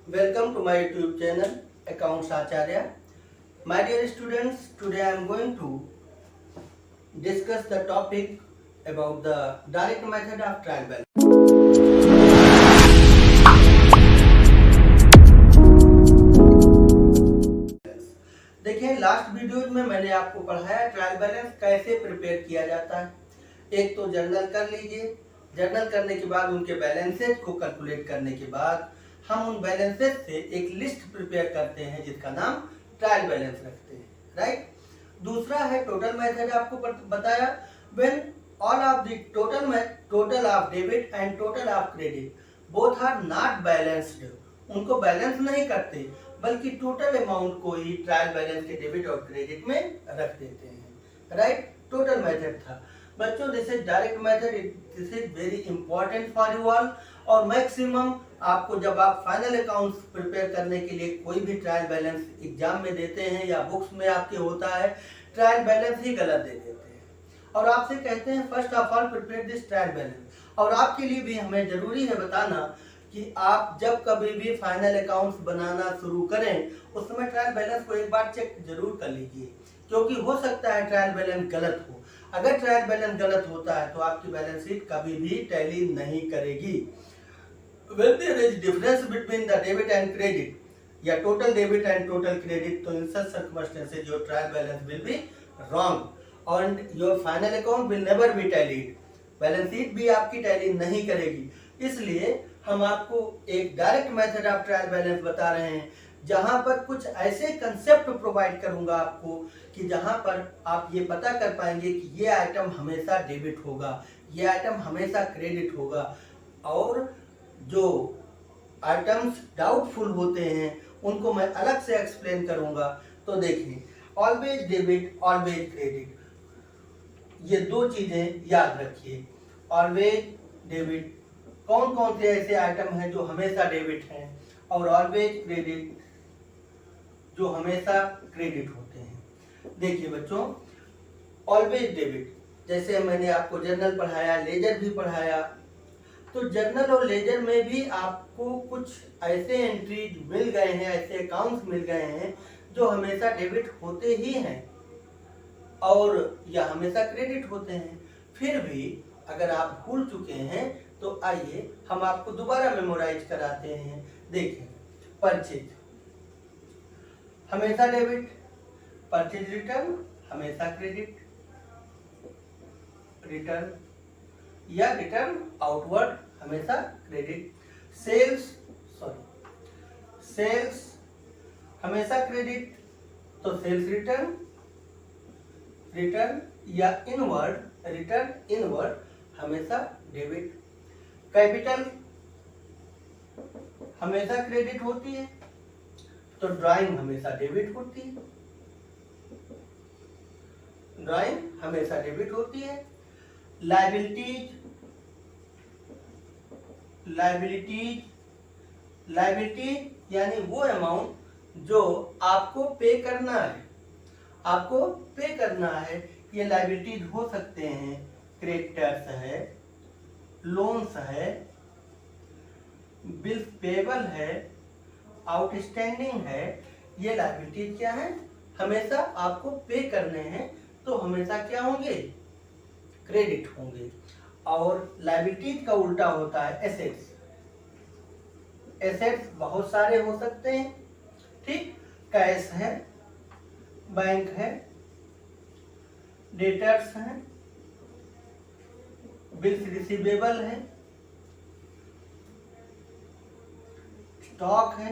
Welcome to my YouTube channel Accounts Acharya. My dear students, today I am going to discuss the topic about the direct method of trial balance. देखिए last video में मैंने आपको पढ़ाया trial balance कैसे prepare किया जाता है। एक तो जर्नल कर लीजिए, जर्नल करने के बाद उनके बैलेंसेज को कैलकुलेट करने के बाद हम उन बैलेंसेज से एक लिस्ट प्रिपेयर करते हैं जिसका नाम ट्रायल बैलेंस रखते हैं, राइट। दूसरा है टोटल मेथड, आपको बताया when all of the total of debit and total of credit both are not balanced, उनको बैलेंस नहीं करते बल्कि टोटल अमाउंट को ही ट्रायल बैलेंस के डेबिट और क्रेडिट में रख देते हैं, राइट। टोटल मेथड था बच्चों, this is direct method, this is very important for you all. और मैक्सिमम आपको जब आप फाइनल अकाउंट्स प्रिपेयर करने के लिए कोई भी ट्रायल बैलेंस एग्जाम में देते हैं या बुक्स में आपके होता है, ट्रायल बैलेंस ही गलत दे देते हैं और आपसे कहते हैं first of all prepare this trial balance. और आपके लिए भी हमें जरूरी है बताना कि आप जब कभी भी फाइनल अकाउंट्स बनाना शुरू करें उस समय ट्रायल बैलेंस को एक बार चेक जरूर कर लीजिए, क्योंकि हो सकता है ट्रायल बैलेंस गलत हो। अगर ट्रायल बैलेंस गलत होता है तो आपकी बैलेंस शीट कभी भी टैली नहीं करेगी। When there is difference between the debit and credit या total debit and total credit, तो in such circumstances your trial balance will be wrong and your final account will never be tallied, balance sheet भी आपकी tally नहीं करेगी। इसलिए हम आपको एक direct method of trial balance बता रहे हैं जहां पर कुछ ऐसे कंसेप्ट प्रोवाइड करूंगा आपको कि जहां पर आप ये पता कर पाएंगे कि ये आइटम हमेशा डेबिट होगा, ये आइटम हमेशा क्रेडिट होगा, और जो आइटम्स डाउटफुल होते हैं उनको मैं अलग से एक्सप्लेन करूंगा। तो देखिए, ऑलवेज डेबिट ऑलवेज क्रेडिट, ये दो चीजें याद रखिए। ऑलवेज डेबिट, कौन कौन से ऐसे आइटम हैं जो हमेशा डेबिट हैं, और ऑलवेज क्रेडिट जो हमेशा क्रेडिट होते हैं। देखिए बच्चों, ऑलवेज डेबिट जैसे मैंने आपको जर्नल पढ़ाया, लेजर भी पढ़ाया, तो जर्नल और लेजर में भी आपको कुछ ऐसे एंट्रीज मिल गए हैं, ऐसे अकाउंट्स मिल गए हैं जो हमेशा डेबिट होते ही हैं और या हमेशा क्रेडिट होते हैं। फिर भी अगर आप भूल चुके हैं तो आइए हम आपको दोबारा मेमोराइज कराते हैं। देखिए, परचेज हमेशा डेबिट, परचेज रिटर्न हमेशा क्रेडिट, रिटर्न या रिटर्न आउटवर्ड हमेशा क्रेडिट, सेल्स हमेशा क्रेडिट, तो सेल्स रिटर्न या रिटर्न इनवर्ड हमेशा डेबिट, कैपिटल हमेशा क्रेडिट होती है तो ड्राइंग हमेशा डेबिट होती है, ड्राइंग हमेशा डेबिट होती है। लायबिलिटीज यानी वो अमाउंट जो आपको पे करना है, ये लायबिलिटीज हो सकते हैं क्रेडिटर्स है, लोन्स है, बिल्स पेबल है, आउटस्टैंडिंग है। ये लायबिलिटीज क्या है, हमेशा आपको पे करने हैं तो हमेशा क्या होंगे, क्रेडिट होंगे। और लायबिलिटीज का उल्टा होता है एसेट्स। एसेट्स बहुत सारे हो सकते हैं, ठीक, कैश है, बैंक है, डेटर्स हैं, बिल्स रिसीवेबल है, स्टॉक है,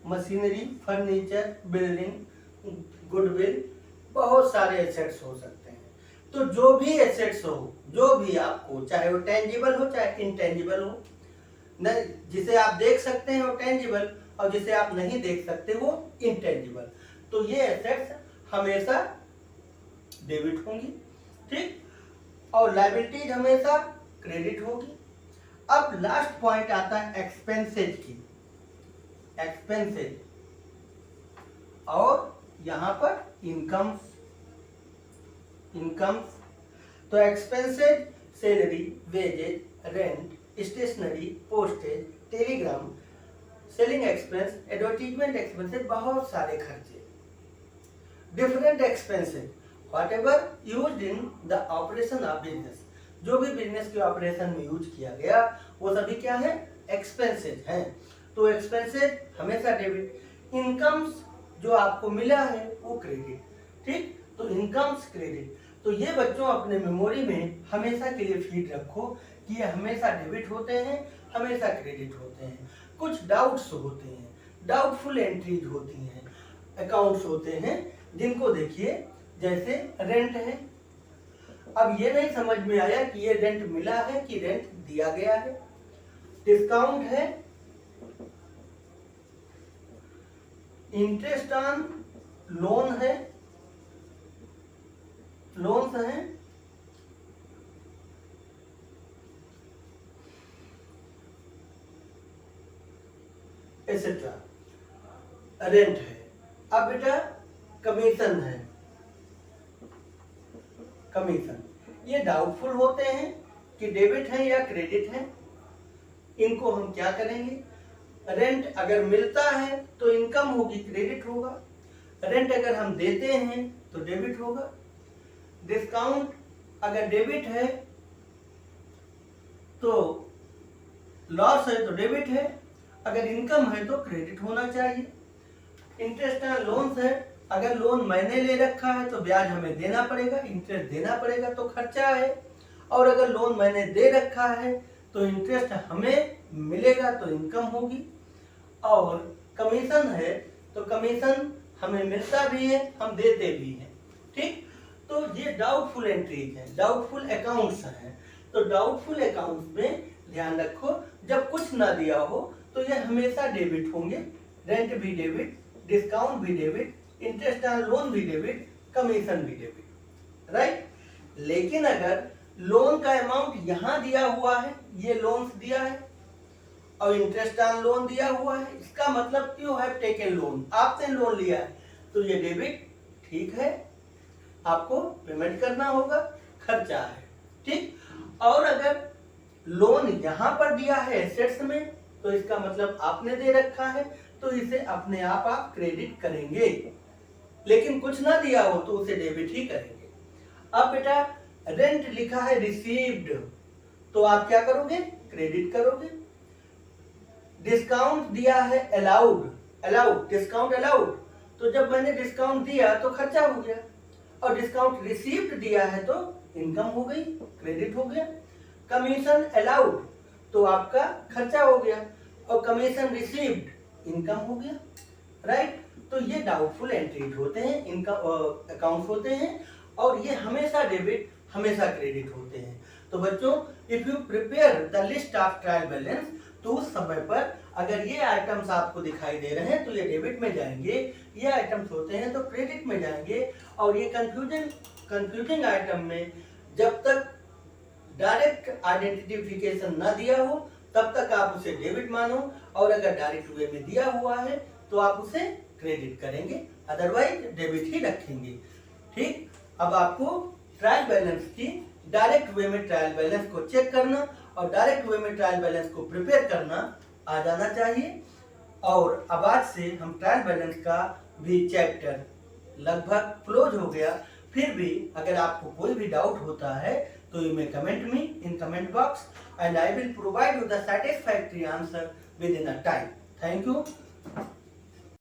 मशीनरी, फर्नीचर, बिल्डिंग, गुडविल, बहुत सारे एसेट्स हो सकते हैं। तो जो भी एसेट्स हो, जो भी आपको, चाहे वो टेंजिबल हो चाहे इनटेंजिबल हो, न जिसे आप देख सकते हैं वो टेंजिबल और जिसे आप नहीं देख सकते वो इनटेंजिबल, तो ये एसेट्स हमेशा डेबिट होंगी, ठीक, और लायबिलिटीज हमेशा क्रेडिट होगी। अब लास्ट पॉइंट आता है एक्सपेंसेज की, एक्सपेंसेज, और यहां पर इनकम्स। तो expenses salary, wages, rent, stationery, postage, telegram, selling expense, advertisement expenses, बहुत सारे खर्चे, different expenses whatever used in the operation of business, जो भी बिजनेस के ऑपरेशन में यूज किया गया वो सभी क्या है, एक्सपेंसेस हैं। तो एक्सपेंसेस हमेशा डेबिट, इनकम्स जो आपको मिला है वो क्रेडिट, ठीक, तो इनकम्स क्रेडिट। तो ये बच्चों अपने मेमोरी में हमेशा के लिए फीड रखो कि ये हमेशा डेबिट होते हैं, हमेशा क्रेडिट होते हैं। कुछ डाउट्स होते हैं, डाउटफुल एंट्रीज होती हैं, अकाउंट्स होते हैं जिनको देखिए, जैसे रेंट है, अब ये नहीं समझ में आया कि ये रेंट मिला है कि रेंट दिया गया है। डिस्काउंट है, इंटरेस्ट ऑन लोन है, लोन्स हैं, एसेट्रा, रेंट है। अब बेटा कमीशन है, कमीशन, ये डाउटफुल होते हैं कि डेबिट है या क्रेडिट है। इनको हम क्या करेंगे, रेंट अगर मिलता है तो इनकम होगी, क्रेडिट होगा। रेंट अगर हम देते हैं तो डेबिट होगा। डिस्काउंट अगर डेबिट है तो लॉस है तो डेबिट है, अगर इनकम है तो क्रेडिट होना चाहिए। इंटरेस्ट ऑन लोन्स है, अगर लोन मैंने ले रखा है तो ब्याज हमें देना पड़ेगा, इंटरेस्ट देना पड़ेगा तो खर्चा है, और अगर लोन मैंने दे रखा है तो इंटरेस्ट हमें मिलेगा तो इनकम होगी। और कमीशन है तो कमीशन हमें मिलता भी है, हम देते भी हैं, ठीक। तो ये डाउटफुल एंट्रीज हैं, डाउटफुल अकाउंट्स हैं। तो डाउटफुल अकाउंट्स में ध्यान रखो, जब कुछ ना दिया हो तो ये हमेशा डेबिट होंगे, रेंट भी डेबिट, डिस्काउंट भी डेबिट, इंटरेस्ट ऑन लोन भी डेबिट, कमीशन भी डेबिट, राइट। लेकिन अगर लोन का अमाउंट यहाँ दिया हुआ है, ये लोन्स दिया है और इंटरेस्ट ऑन लोन दिया हुआ है, इसका मतलब यू हैव टेकन लोन, आपने लोन लिया है, तो ये डेबिट, ठीक है, आपको पेमेंट करना होगा, खर्चा है, ठीक। और अगर लोन यहाँ पर दिया है एसेट्स में, तो इसका मतलब आपने दे रखा है, तो इसे अपने आप क्रेडिट करेंगे। लेकिन कुछ ना दिया हो तो उसे डेबिट ही करेंगे। अब बेटा रेंट लिखा है रिसीव्ड, तो आप क्या करोगे, क्रेडिट करोगे। डिस्काउंट दिया है अलाउड, अलाउड, डिस्काउंट अलाउड, तो जब मैंने डिस्काउंट दिया तो खर्चा हो गया, और डिस्काउंट रिसीव्ड दिया है तो इनकम हो गई, क्रेडिट हो गया। कमीशन अलाउड, तो आपका खर्चा हो गया, और कमीशन रिसीव्ड इनकम हो गया, राइट। तो ये डाउटफुल एंट्रीज होते हैं, इनकम अकाउंट्स होते हैं, और ये हमेशा डेबिट हमेशा क्रेडिट होते हैं। तो बच्चों, if you prepare the list of trial balance, तो उस समय पर अगर ये आइटम्स आपको दिखाई दे रहे हैं तो ये डेबिट में जाएंगे, ये आइटम्स होते हैं तो क्रेडिट में जाएंगे, और ये कंफ्यूजिंग आइटम में जब तक डायरेक्ट आइडेंटिफिकेशन ना दिया हो तब तक आप उसे डेबिट मानो, और अगर डायरेक्ट वे में दिया हुआ है तो आप उसे क्रेडिट करेंगे, अदरवाइज डेबिट ही रखेंगे, ठीक। अब आपको ट्रायल बैलेंस की डायरेक्ट वे में ट्रायल बैलेंस को चेक करना और डायरेक्ट वे में ट्रायल बैलेंस को प्रिपेयर करना आ जाना चाहिए। और अब आज से हम ट्रायल बैलेंस का भी चैप्टर लगभग क्लोज हो गया। फिर भी अगर आपको कोई भी डाउट होता है तो you may comment me in comment box and I will provide you the satisfactory answer with in a time. Thank you.